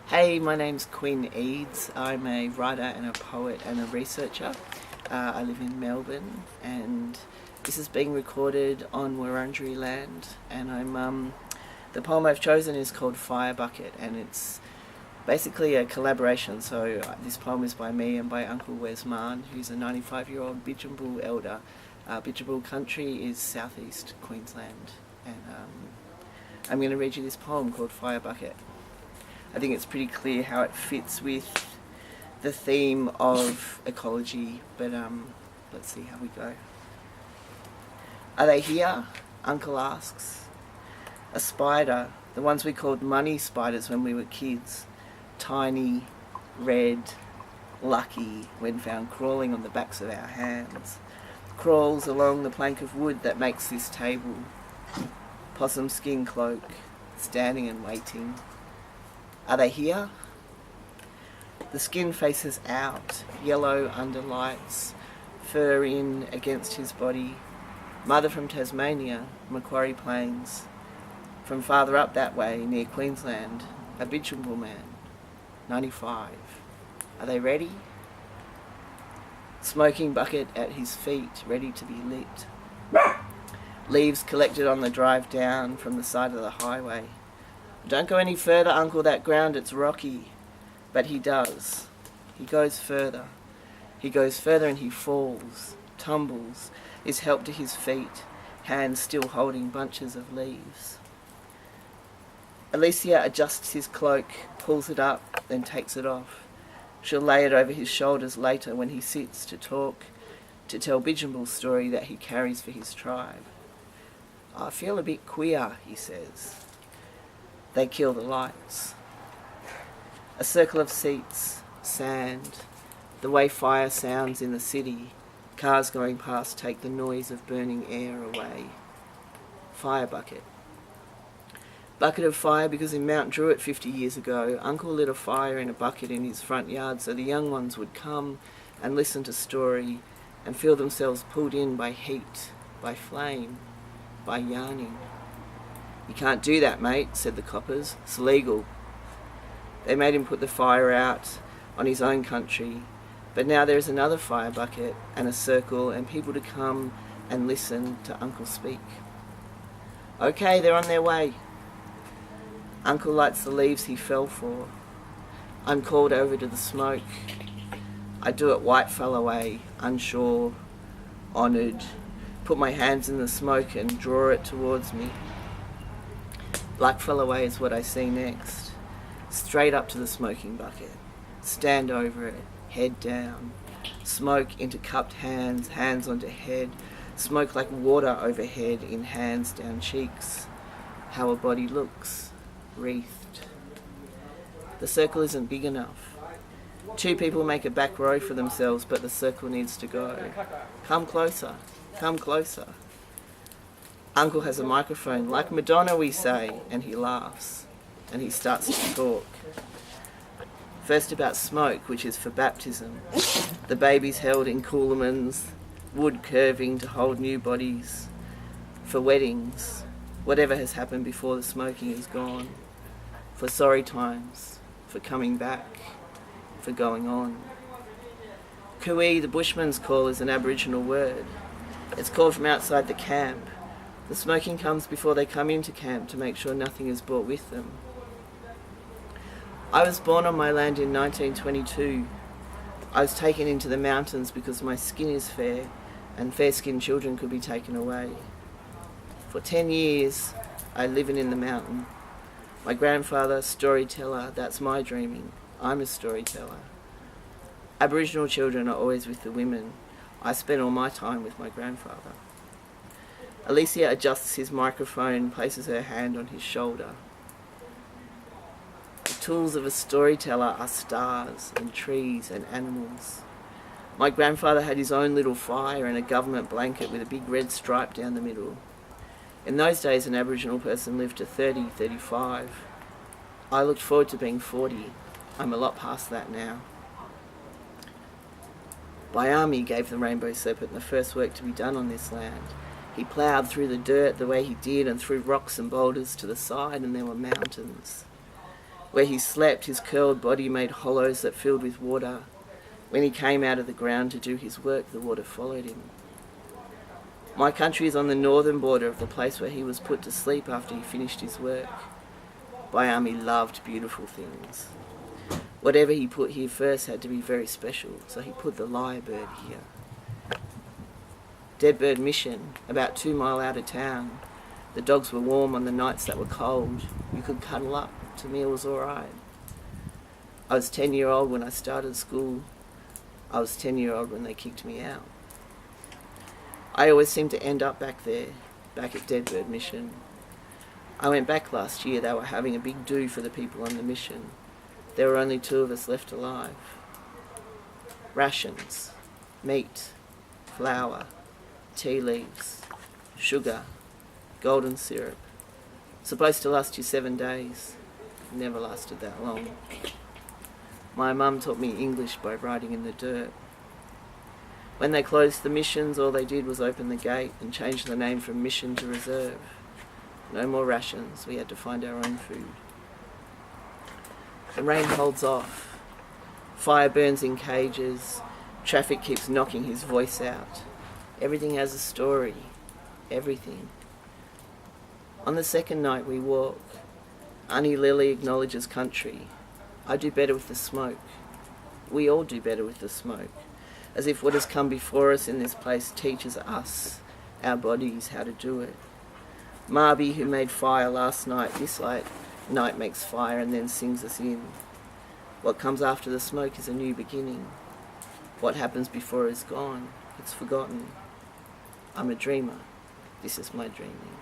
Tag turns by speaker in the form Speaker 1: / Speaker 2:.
Speaker 1: Hey, my name's Quinn Eades. I'm a writer and a poet and a researcher. I live in Melbourne, and this is being recorded on Wurundjeri land. And the poem I've chosen is called Fire Bucket, and it's basically a collaboration. So this poem is by me and by Uncle Wes Marn, who's a 95-year-old Bidjambul elder. Bidjambul country is southeast Queensland, and I'm going to read you this poem called Fire Bucket. I think it's pretty clear how it fits with the theme of ecology, but let's see how we go. Are they here? Uncle asks. A spider, the ones we called money spiders when we were kids, tiny, red, lucky when found crawling on the backs of our hands, crawls along the plank of wood that makes this table, possum skin cloak, standing and waiting. Are they here? The skin faces out, yellow under lights, fur in against his body. Mother from Tasmania, Macquarie Plains. From farther up that way, near Queensland, a Bidjambul man, 95. Are they ready? Smoking bucket at his feet, ready to be lit. Leaves collected on the drive down from the side of the highway. Don't go any further, Uncle, that ground, it's rocky. But he does. He goes further. He goes further and he falls, tumbles, is helped to his feet, hands still holding bunches of leaves. Alicia adjusts his cloak, pulls it up, then takes it off. She'll lay it over his shoulders later when he sits to talk, to tell Bidjambul's story that he carries for his tribe. I feel a bit queer, he says. They kill the lights. A circle of seats, sand, the way fire sounds in the city. Cars going past take the noise of burning air away. Fire bucket. Bucket of fire because in Mount Druitt 50 years ago, Uncle lit a fire in a bucket in his front yard so the young ones would come and listen to story and feel themselves pulled in by heat, by flame, by yarning. You can't do that, mate, said the coppers. It's legal. They made him put the fire out on his own country, but now there is another fire bucket and a circle and people to come and listen to Uncle speak. Okay, they're on their way. Uncle lights the leaves he fell for. I'm called over to the smoke. I do it whitefellow way, unsure, honoured, put my hands in the smoke and draw it towards me. Blackfellow way is what I see next. Straight up to the smoking bucket. Stand over it, head down. Smoke into cupped hands, hands onto head. Smoke like water overhead in hands down cheeks. How a body looks, wreathed. The circle isn't big enough. Two people make a back row for themselves, but the circle needs to go. Come closer, come closer. Uncle has a microphone, like Madonna we say, and he laughs, and he starts to talk. First about smoke, which is for baptism, the babies held in coolamans, wood curving to hold new bodies, for weddings, whatever has happened before the smoking is gone, for sorry times, for coming back, for going on. Cooee, the bushman's call, is an Aboriginal word. It's called from outside the camp. The smoking comes before they come into camp to make sure nothing is brought with them. I was born on my land in 1922. I was taken into the mountains because my skin is fair and fair-skinned children could be taken away. For 10 years, I live in the mountain. My grandfather, storyteller, that's my dreaming. I'm a storyteller. Aboriginal children are always with the women. I spend all my time with my grandfather. Alicia adjusts his microphone, places her hand on his shoulder. The tools of a storyteller are stars and trees and animals. My grandfather had his own little fire and a government blanket with a big red stripe down the middle. In those days, an Aboriginal person lived to 30, 35. I looked forward to being 40. I'm a lot past that now. Byami gave the rainbow serpent the first work to be done on this land. He ploughed through the dirt the way he did and threw rocks and boulders to the side, and there were mountains. Where he slept, his curled body made hollows that filled with water. When he came out of the ground to do his work, the water followed him. My country is on the northern border of the place where he was put to sleep after he finished his work. Byami loved beautiful things. Whatever he put here first had to be very special, so he put the lyrebird here. Dead Bird Mission, about 2 miles out of town. The dogs were warm on the nights that were cold. You could cuddle up. To me it was alright. I was 10-year-old when I started school. I was 10-year-old when they kicked me out. I always seemed to end up back there, back at Dead Bird Mission. I went back last year. They were having a big do for the people on the mission. There were only 2 of us left alive. Rations, meat, flour, tea leaves, sugar, golden syrup. Supposed to last you 7 days. Never lasted that long. My mum taught me English by writing in the dirt. When they closed the missions, all they did was open the gate and change the name from mission to reserve. No more rations. We had to find our own food. The rain holds off. Fire burns in cages. Traffic keeps knocking his voice out. Everything has a story. Everything. On the second night we walk. Ani Lily acknowledges country. I do better with the smoke. We all do better with the smoke. As if what has come before us in this place teaches us, our bodies, how to do it. Marby, who made fire last night, this night makes fire and then sings us in. What comes after the smoke is a new beginning. What happens before is gone. It's forgotten. I'm a dreamer. This is my dreaming.